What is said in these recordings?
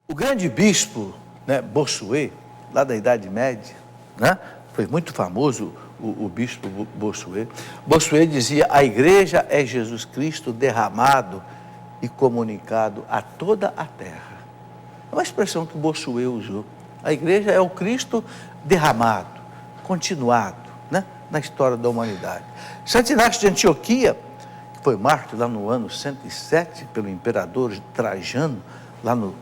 O grande bispo, né, Bossuet, lá da Idade Média, né, foi muito famoso o bispo Bossuet. Bossuet dizia: a igreja é Jesus Cristo derramado e comunicado a toda a terra. É uma expressão que Bossuet usou. A igreja é o Cristo derramado, continuado, né, na história da humanidade. Santo Inácio de Antioquia, que foi mártir lá no ano 107 pelo imperador Trajano, lá no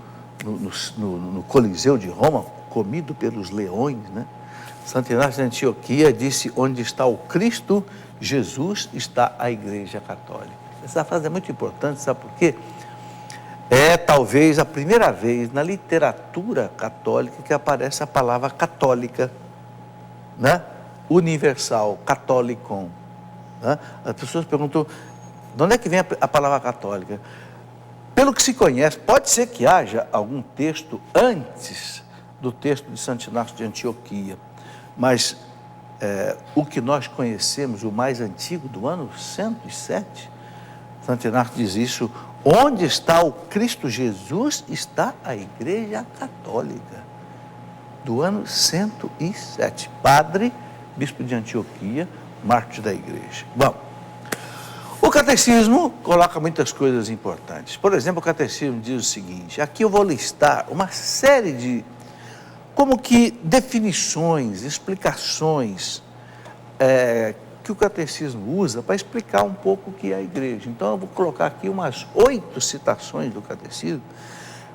Coliseu de Roma, comido pelos leões, né? Santo Inácio de Antioquia disse: onde está o Cristo, Jesus, está a Igreja Católica. Essa frase é muito importante, sabe por quê? É talvez a primeira vez na literatura católica que aparece a palavra católica, né? Universal, católicon, né? As pessoas perguntam: de onde é que vem a palavra católica? Pelo que se conhece, pode ser que haja algum texto antes do texto de Santo Inácio de Antioquia, mas o que nós conhecemos, o mais antigo, do ano 107, Santo Inácio diz isso: onde está o Cristo Jesus, está a Igreja Católica, do ano 107, padre, bispo de Antioquia, mártir da igreja. Bom, o catecismo coloca muitas coisas importantes. Por exemplo, o catecismo diz o seguinte: aqui eu vou listar uma série de, como que, definições, explicações que o catecismo usa para explicar um pouco o que é a igreja. Então eu vou colocar aqui umas 8 citações do catecismo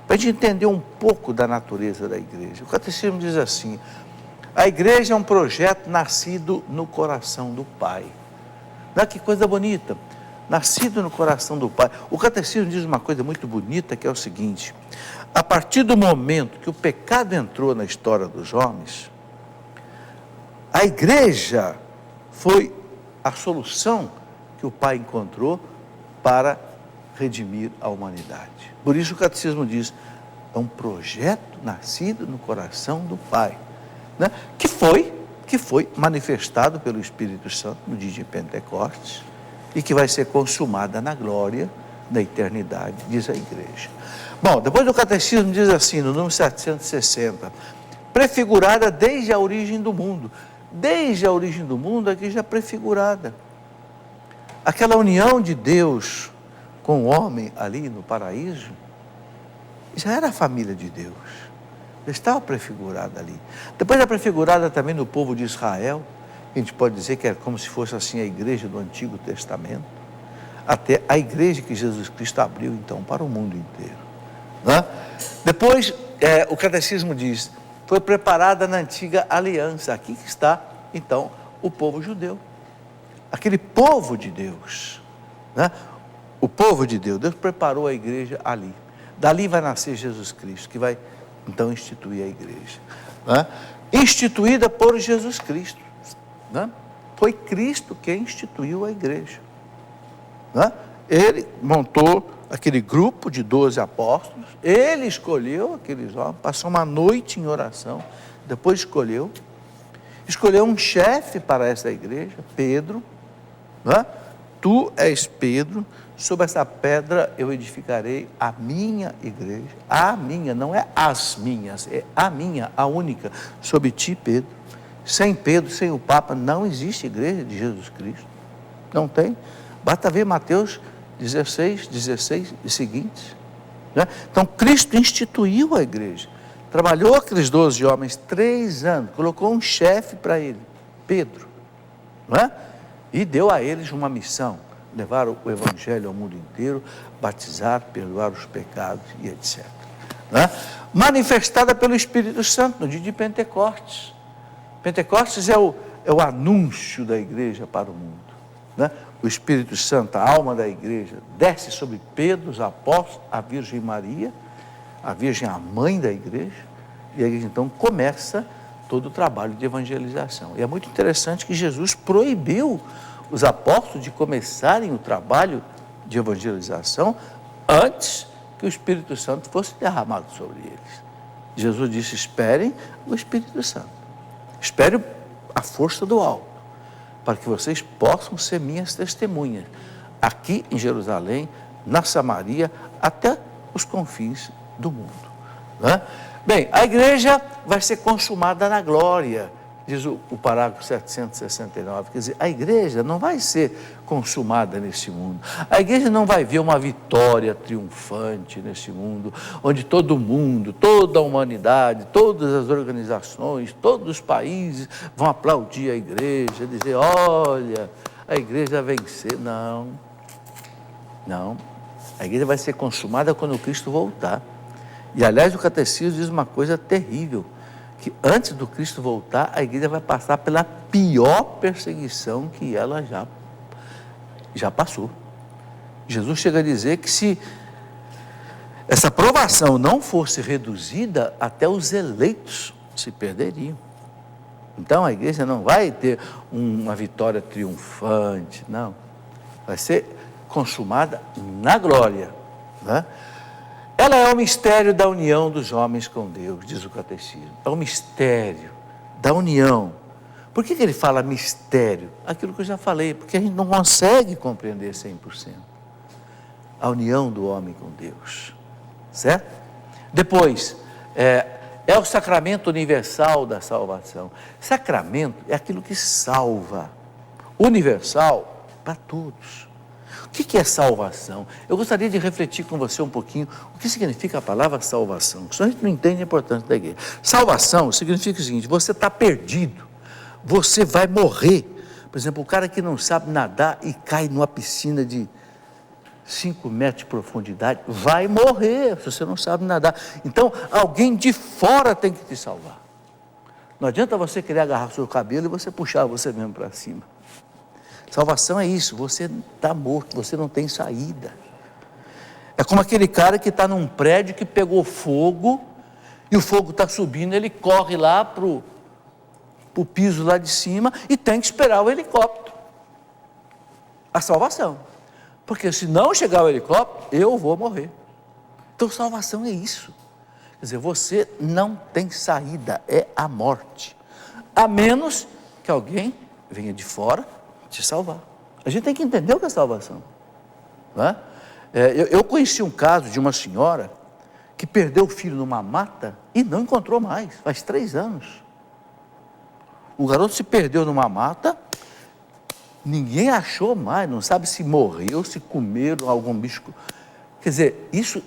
para a gente entender um pouco da natureza da igreja. O catecismo diz assim: a igreja é um projeto nascido no coração do Pai. Olha que coisa bonita, nascido no coração do Pai. O catecismo diz uma coisa muito bonita, que é o seguinte: a partir do momento que o pecado entrou na história dos homens, a igreja foi a solução que o Pai encontrou para redimir a humanidade. Por isso o catecismo diz: é um projeto nascido no coração do Pai, né? que foi manifestado pelo Espírito Santo no dia de Pentecostes e que vai ser consumada na glória da eternidade, diz a igreja. Bom, depois o catecismo diz assim, no número 760, prefigurada desde a origem do mundo. Desde a origem do mundo, a igreja é prefigurada. Aquela união de Deus com o homem ali no paraíso, já era a família de Deus. Estava prefigurada ali. Depois é prefigurada também no povo de Israel, a gente pode dizer que é como se fosse assim a igreja do Antigo Testamento, até a igreja que Jesus Cristo abriu então para o mundo inteiro, né? Depois o catecismo diz: foi preparada na antiga aliança. Aqui que está então o povo judeu, aquele povo de Deus, né? O povo de Deus, Deus preparou a igreja ali. Dali vai nascer Jesus Cristo, que vai então instituir a igreja, né? Instituída por Jesus Cristo, né? Foi Cristo quem instituiu a igreja, né? Ele montou aquele grupo de 12 apóstolos, ele escolheu aqueles homens, passou uma noite em oração, depois escolheu um chefe para essa igreja, Pedro, né? Tu és Pedro, sobre essa pedra eu edificarei a minha igreja. A minha, não é as minhas, é a minha, a única, sobre ti, Pedro. Sem Pedro, sem o Papa, não existe igreja de Jesus Cristo. Não tem. Basta ver Mateus 16 e seguintes, né? Então Cristo instituiu a igreja, trabalhou aqueles 12 homens 3 anos, colocou um chefe para ele, Pedro, né? E deu a eles uma missão: levar o evangelho ao mundo inteiro, batizar, perdoar os pecados e etc, né? Manifestada pelo Espírito Santo no dia de Pentecostes. Pentecostes é o anúncio da igreja para o mundo, né? O Espírito Santo, a alma da igreja, desce sobre Pedro, os apóstolos, a Virgem Maria, a Virgem, a mãe da igreja, e a igreja então começa todo o trabalho de evangelização. E é muito interessante que Jesus proibiu os apóstolos de começarem o trabalho de evangelização antes que o Espírito Santo fosse derramado sobre eles. Jesus disse: esperem o Espírito Santo, esperem a força do alto, para que vocês possam ser minhas testemunhas, aqui em Jerusalém, na Samaria, até os confins do mundo. Né? Bem, a igreja vai ser consumada na glória, diz o parágrafo 769. Quer dizer, a igreja não vai ser consumada nesse mundo. A igreja não vai ver uma vitória triunfante nesse mundo, onde todo mundo, toda a humanidade, todas as organizações, todos os países vão aplaudir a igreja, dizer, olha, a igreja vai vencer. Não. A igreja vai ser consumada quando Cristo voltar. E, aliás, o catecismo diz uma coisa terrível, que antes do Cristo voltar, a igreja vai passar pela pior perseguição que ela já passou. Jesus chega a dizer que se essa provação não fosse reduzida, até os eleitos se perderiam. Então, a igreja não vai ter uma vitória triunfante, não. Vai ser consumada na glória, né? Ela é o mistério da união dos homens com Deus, diz o catecismo. É o mistério da união. Por que ele fala mistério? Aquilo que eu já falei, porque a gente não consegue compreender 100%. A união do homem com Deus, certo? Depois, é o sacramento universal da salvação. Sacramento é aquilo que salva, universal para todos. O que é salvação? Eu gostaria de refletir com você um pouquinho o que significa a palavra salvação, porque senão a gente não entende a importância da igreja. Salvação significa o seguinte: você está perdido, você vai morrer. Por exemplo, o cara que não sabe nadar e cai numa piscina de 5 metros de profundidade, vai morrer se você não sabe nadar. Então, alguém de fora tem que te salvar. Não adianta você querer agarrar o seu cabelo e você puxar você mesmo para cima. Salvação é isso, você está morto, você não tem saída. É como aquele cara que está num prédio que pegou fogo, e o fogo está subindo, ele corre lá para o piso lá de cima, e tem que esperar o helicóptero. A salvação. Porque se não chegar o helicóptero, eu vou morrer. Então salvação é isso. Quer dizer, você não tem saída, é a morte. A menos que alguém venha de fora te salvar. A gente tem que entender o que é salvação, não é? Eu conheci um caso de uma senhora que perdeu o filho numa mata e não encontrou mais, faz 3 anos. O garoto se perdeu numa mata, ninguém achou mais, não sabe se morreu, se comeram algum bicho. Quer dizer, isso,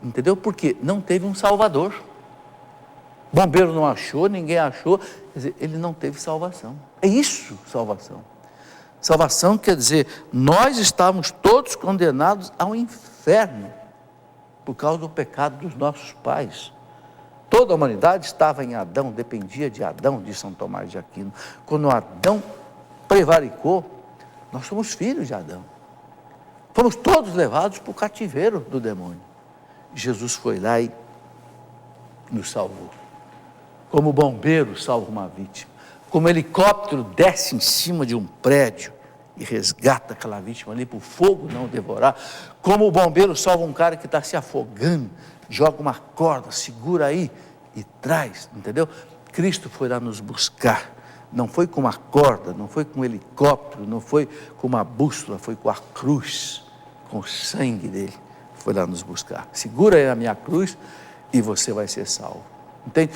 entendeu? Porque não teve um salvador. Bombeiro não achou, ninguém achou, quer dizer, ele não teve salvação. É isso, salvação. Salvação quer dizer, nós estávamos todos condenados ao inferno, por causa do pecado dos nossos pais. Toda a humanidade estava em Adão, dependia de Adão, diz São Tomás de Aquino. Quando Adão prevaricou, nós somos filhos de Adão. Fomos todos levados para o cativeiro do demônio. Jesus foi lá e nos salvou. Como bombeiro salva uma vítima. Como helicóptero desce em cima de um prédio e resgata aquela vítima ali para o fogo não devorar. Como o bombeiro salva um cara que está se afogando, joga uma corda, segura aí e traz, entendeu? Cristo foi lá nos buscar. Não foi com uma corda, não foi com um helicóptero, não foi com uma bússola, foi com a cruz, com o sangue dele. Foi lá nos buscar. Segura aí a minha cruz e você vai ser salvo. Entende?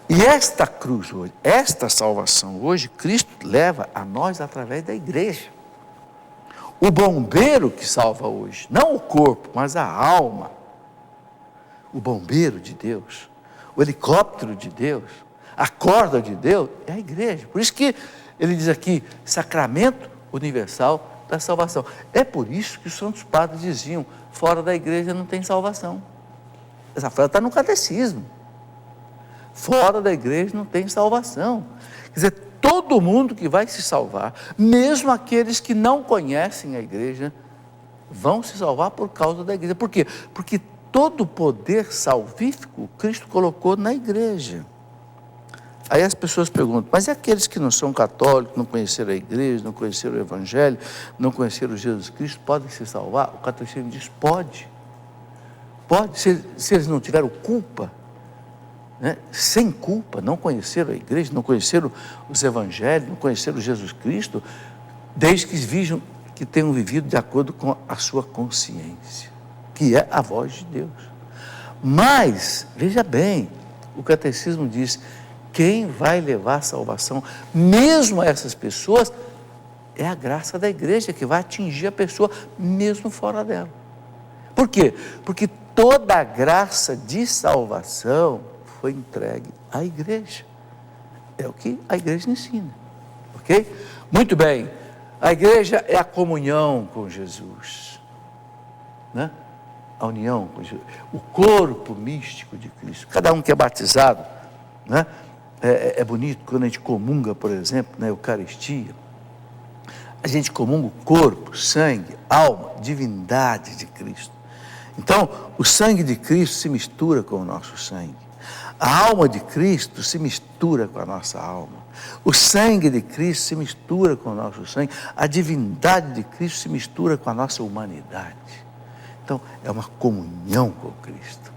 E esta cruz hoje, esta salvação hoje, Cristo leva a nós através da igreja. O bombeiro que salva hoje, não o corpo, mas a alma. O bombeiro de Deus, o helicóptero de Deus, a corda de Deus é a igreja. Por isso que ele diz aqui, sacramento universal da salvação. É por isso que os santos padres diziam, fora da igreja não tem salvação. Essa frase está no catecismo. Fora da igreja não tem salvação. Quer dizer, todo mundo que vai se salvar, mesmo aqueles que não conhecem a igreja, vão se salvar por causa da igreja. Por quê? Porque todo o poder salvífico Cristo colocou na igreja. Aí as pessoas perguntam, mas e aqueles que não são católicos, não conheceram a igreja, não conheceram o evangelho, não conheceram Jesus Cristo, podem se salvar? O catecismo diz, pode. Pode, se eles não tiveram culpa, né? Sem culpa, não conheceram a igreja, não conheceram os evangelhos, não conheceram Jesus Cristo, desde que vejam que tenham vivido de acordo com a sua consciência, que é a voz de Deus. Mas, veja bem, o catecismo diz, quem vai levar a salvação, mesmo a essas pessoas, é a graça da igreja que vai atingir a pessoa, mesmo fora dela. Por quê? Porque toda a graça de salvação foi entregue à igreja. É o que a igreja ensina, ok? Muito bem, a igreja é a comunhão com Jesus, né? A união com Jesus, o corpo místico de Cristo. Cada um que é batizado, né? É bonito quando a gente comunga, por exemplo, na Eucaristia, a gente comunga o corpo, sangue, alma, divindade de Cristo. Então, o sangue de Cristo se mistura com o nosso sangue. A alma de Cristo se mistura com a nossa alma. O sangue de Cristo se mistura com o nosso sangue. A divindade de Cristo se mistura com a nossa humanidade. Então, é uma comunhão com Cristo,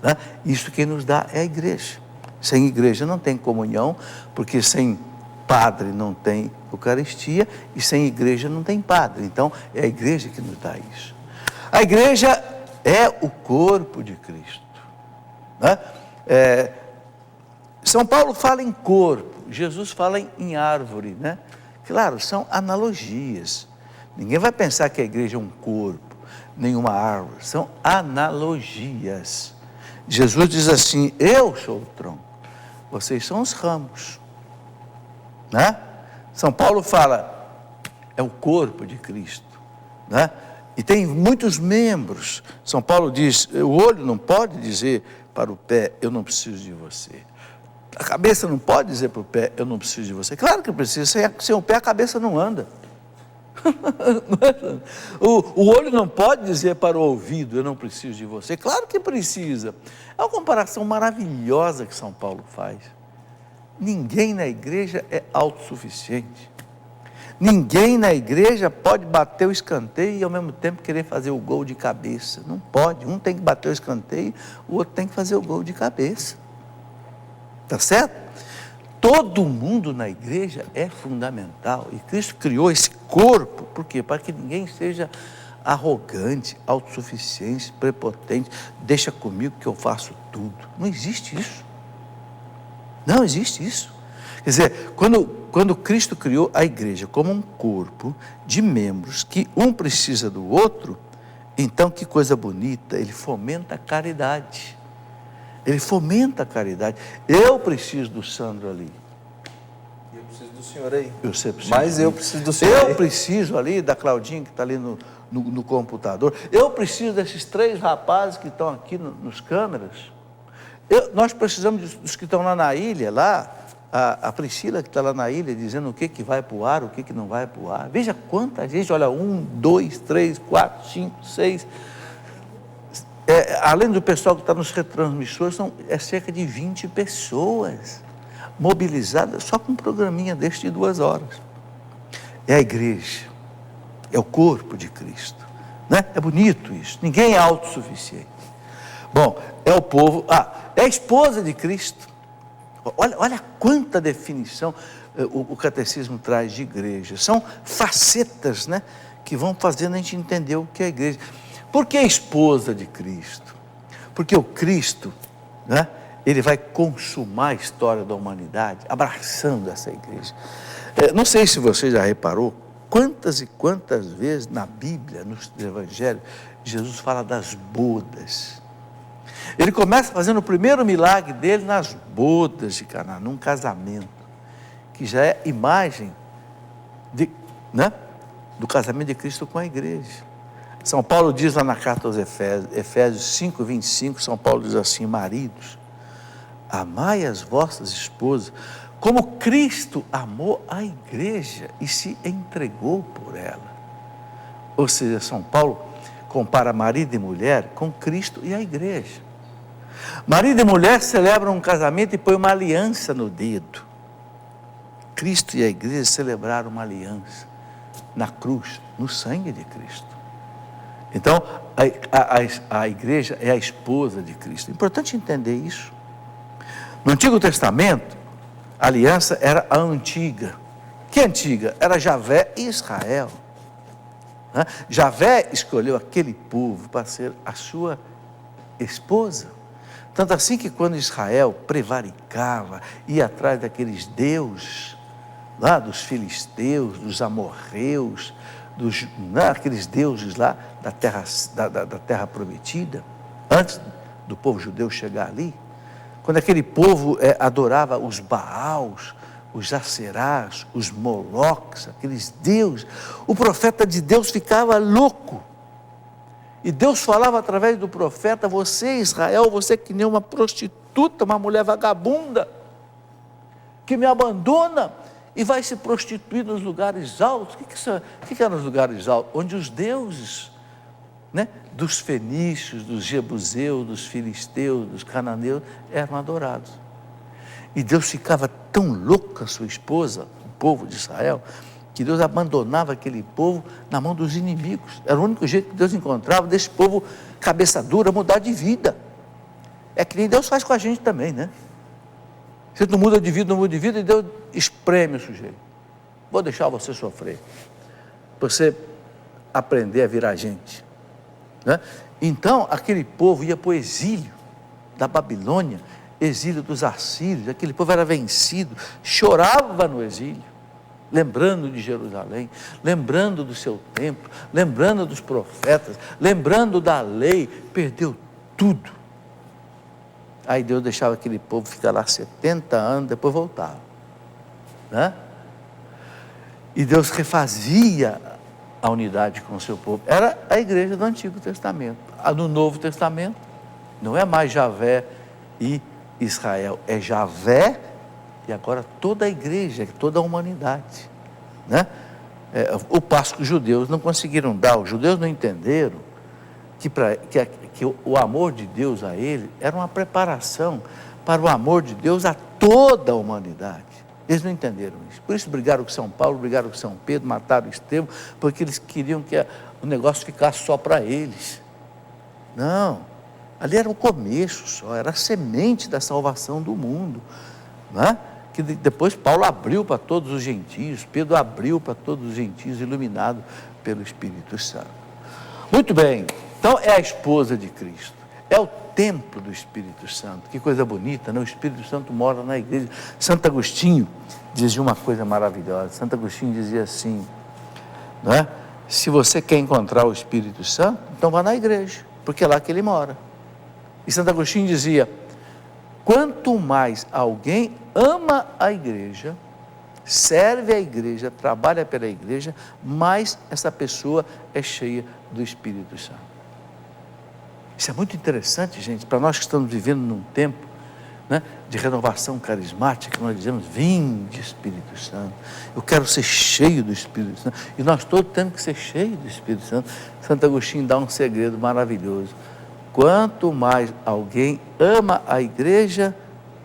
né? Isso quem nos dá é a igreja. Sem igreja não tem comunhão, porque sem padre não tem Eucaristia e sem igreja não tem padre. Então, é a igreja que nos dá isso. A igreja é o corpo de Cristo, né? São Paulo fala em corpo, Jesus fala em árvore, né? Claro, são analogias. Ninguém vai pensar que a igreja é um corpo, nenhuma árvore, são analogias. Jesus diz assim, eu sou o tronco, vocês são os ramos, né? São Paulo fala, é o corpo de Cristo, né? E tem muitos membros. São Paulo diz, o olho não pode dizer para o pé, eu não preciso de você. A cabeça não pode dizer para o pé, eu não preciso de você. Claro que precisa, sem o pé a cabeça não anda. O olho não pode dizer para o ouvido, eu não preciso de você. Claro que precisa. É uma comparação maravilhosa que São Paulo faz. Ninguém na igreja é autossuficiente. Ninguém na igreja pode bater o escanteio e ao mesmo tempo querer fazer o gol de cabeça. Não pode. Um tem que bater o escanteio, o outro tem que fazer o gol de cabeça. Tá certo? Todo mundo na igreja é fundamental. E Cristo criou esse corpo, por quê? Para que ninguém seja arrogante, autossuficiente, prepotente. Deixa comigo que eu faço tudo. Não existe isso. Não existe isso. Quer dizer, quando Cristo criou a igreja como um corpo de membros, que um precisa do outro, então que coisa bonita, ele fomenta a caridade. Ele fomenta a caridade. Eu preciso do Sandro ali. Eu preciso do senhor aí. Mas eu preciso do senhor aí. Eu preciso ali da Claudinha que está ali no computador. Eu preciso desses 3 rapazes que estão aqui nos câmeras. Nós precisamos dos que estão lá na ilha, lá. A Priscila que está lá na ilha dizendo o que vai para o ar, o que não vai para o ar. Veja quanta gente, olha, 1, 2, 3, 4, 5, 6. Além do pessoal que está nos retransmissores, é cerca de 20 pessoas mobilizadas só com um programinha deste de 2 horas. É a igreja, é o corpo de Cristo, né? É bonito isso, ninguém é autossuficiente. Bom, é o povo, é a esposa de Cristo. Olha quanta definição o catecismo traz de igreja. São facetas, né, que vão fazendo a gente entender o que é a igreja. Por que a esposa de Cristo? Porque o Cristo, né, ele vai consumar a história da humanidade, abraçando essa igreja. Não sei se você já reparou, quantas e quantas vezes na Bíblia, nos evangelhos, Jesus fala das bodas. Ele começa fazendo o primeiro milagre dele nas bodas de Caná, num casamento, que já é imagem do casamento de Cristo com a igreja. São Paulo diz lá na carta aos Efésios 5, 25, São Paulo diz assim, maridos, amai as vossas esposas, como Cristo amou a igreja e se entregou por ela. Ou seja, São Paulo compara marido e mulher com Cristo e a igreja. Marido e mulher celebram um casamento e põem uma aliança no dedo. Cristo e a igreja celebraram uma aliança na cruz, no sangue de Cristo. Então, a igreja é a esposa de Cristo. É importante entender isso. No Antigo Testamento, a aliança era a antiga. Que antiga? Era Javé e Israel. Javé escolheu aquele povo para ser a sua esposa. Tanto assim que quando Israel prevaricava, ia atrás daqueles deuses, lá dos filisteus, dos amorreus, aqueles deuses lá da terra prometida, antes do povo judeu chegar ali, quando aquele povo adorava os Baals, os Acerás, os Moloques, aqueles deuses, o profeta de Deus ficava louco. E Deus falava através do profeta: você, Israel, você que nem uma prostituta, uma mulher vagabunda, que me abandona e vai se prostituir nos lugares altos. O que eram os lugares altos? Onde os deuses, né, dos fenícios, dos jebuseus, dos filisteus, dos cananeus, eram adorados. E Deus ficava tão louco com a sua esposa, o povo de Israel, que Deus abandonava aquele povo na mão dos inimigos. Era o único jeito que Deus encontrava desse povo cabeça dura mudar de vida. É que nem Deus faz com a gente também, né? Você não muda de vida, e Deus espreme o sujeito. Vou deixar você sofrer, para você aprender a virar gente, né? Então, aquele povo ia para o exílio da Babilônia, exílio dos assírios. Aquele povo era vencido, chorava no exílio, lembrando de Jerusalém, lembrando do seu templo, lembrando dos profetas, lembrando da lei, perdeu tudo. Aí Deus deixava aquele povo ficar lá 70 anos, depois voltava, né? E Deus refazia a unidade com o seu povo. Era a igreja do Antigo Testamento. A do Novo Testamento não é mais Javé e Israel, é Javé e agora toda a igreja, toda a humanidade, né? O passo que os judeus não conseguiram dar, os judeus não entenderam que o amor de Deus a ele era uma preparação para o amor de Deus a toda a humanidade. Eles não entenderam isso. Por isso brigaram com São Paulo, brigaram com São Pedro, mataram Estevão, porque eles queriam que o negócio ficasse só para eles. Não, ali era o começo só, era a semente da salvação do mundo, né? Que depois Paulo abriu para todos os gentios, Pedro abriu para todos os gentios, iluminado pelo Espírito Santo. Muito bem, então é a esposa de Cristo, é o templo do Espírito Santo. Que coisa bonita, né? O Espírito Santo mora na igreja. Santo Agostinho dizia uma coisa maravilhosa. Santo Agostinho dizia assim, não é? Se você quer encontrar o Espírito Santo, então vá na igreja, porque é lá que ele mora. E Santo Agostinho dizia: quanto mais alguém ama a igreja, serve a igreja, trabalha pela igreja, mais essa pessoa é cheia do Espírito Santo. Isso é muito interessante, gente, para nós que estamos vivendo num tempo, né, de renovação carismática. Nós dizemos: vinde Espírito Santo, eu quero ser cheio do Espírito Santo, e nós todos temos que ser cheios do Espírito Santo. Santo Agostinho dá um segredo maravilhoso: quanto mais alguém ama a igreja,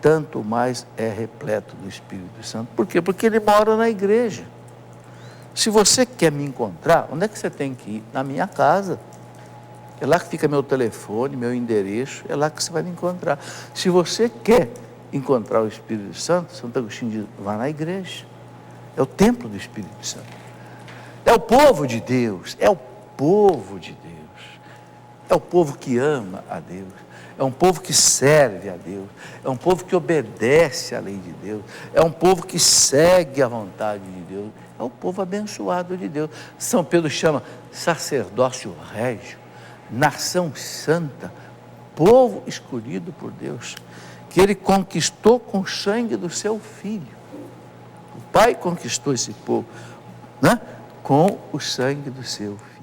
tanto mais é repleto do Espírito Santo. Por quê? Porque ele mora na igreja. Se você quer me encontrar, onde é que você tem que ir? Na minha casa. É lá que fica meu telefone, meu endereço, é lá que você vai me encontrar. Se você quer encontrar o Espírito Santo, Santo Agostinho diz: vá na igreja. É o templo do Espírito Santo. É o povo de Deus, é o povo de Deus. É o povo que ama a Deus, é um povo que serve a Deus, é um povo que obedece à lei de Deus, é um povo que segue a vontade de Deus, é o povo abençoado de Deus. São Pedro chama sacerdócio régio, nação santa, povo escolhido por Deus, que ele conquistou com o sangue do seu filho. O Pai conquistou esse povo, né, com o sangue do seu filho.